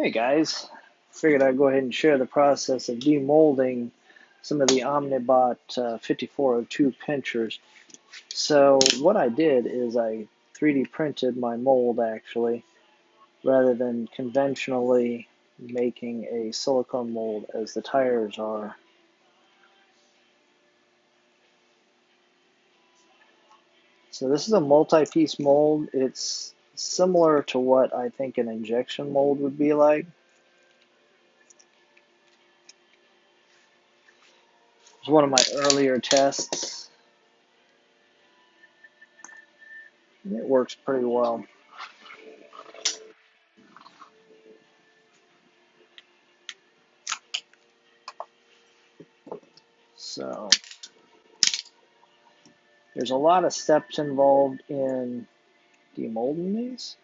Hey guys, figured I'd go ahead and share the process of demolding some of the Omnibot 5402 pinchers. So what I did is I 3D printed my mold actually, rather than conventionally making a silicone mold as the tires are. So this is a multi-piece mold. It's similar to what I think an injection mold would be like. It's one of my earlier tests. It works pretty well. So there's a lot of steps involved in demolding these.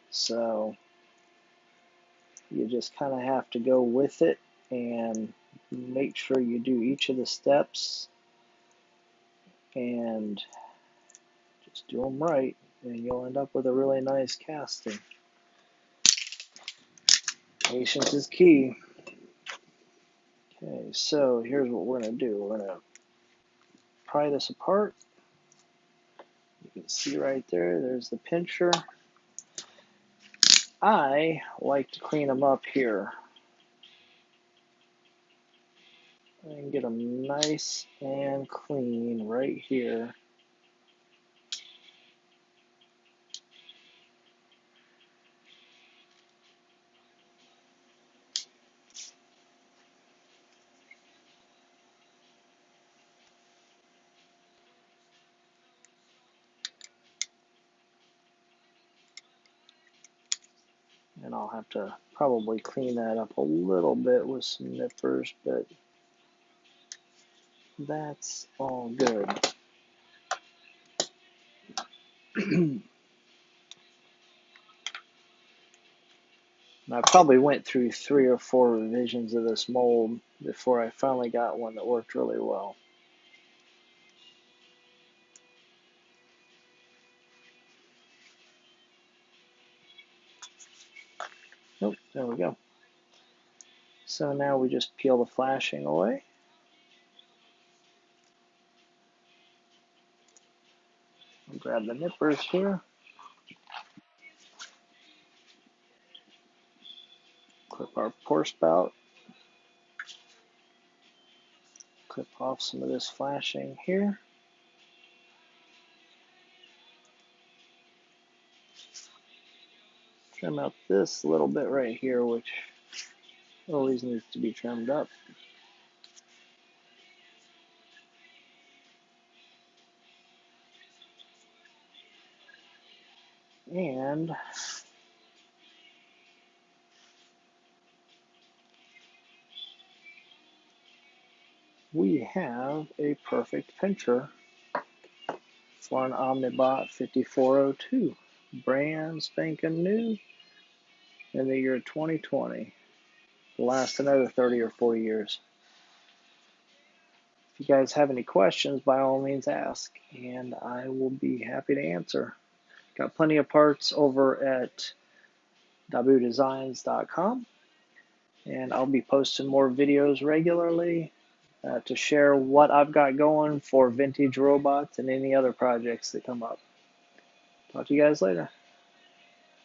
So you just kind of have to go with it and make sure you do each of the steps and just do them right, and you'll end up with a really nice casting. Patience is key. Okay, so here's what we're going to do. We're going to pry this apart. You can see right there, there's the pincher. I like to clean them up here and get them nice and clean right here. And I'll have to probably clean that up a little bit with some nippers, but that's all good. I probably went through 3 or 4 revisions of this mold before I finally got one that worked really well. Nope, there we go. So now we just peel the flashing away. I'll grab the nippers here. Clip our pour spout. Clip off some of this flashing here. Trim out this little bit right here, which always needs to be trimmed up. And we have a perfect pincher for an Omnibot 5402. Brand spanking new in the year 2020. Last another 30 or 40 years. If you guys have any questions, by all means ask, and I will be happy to answer. Got plenty of parts over at dabudesigns.com, and I'll be posting more videos regularly to share what I've got going for vintage robots and any other projects that come up. Talk to you guys later.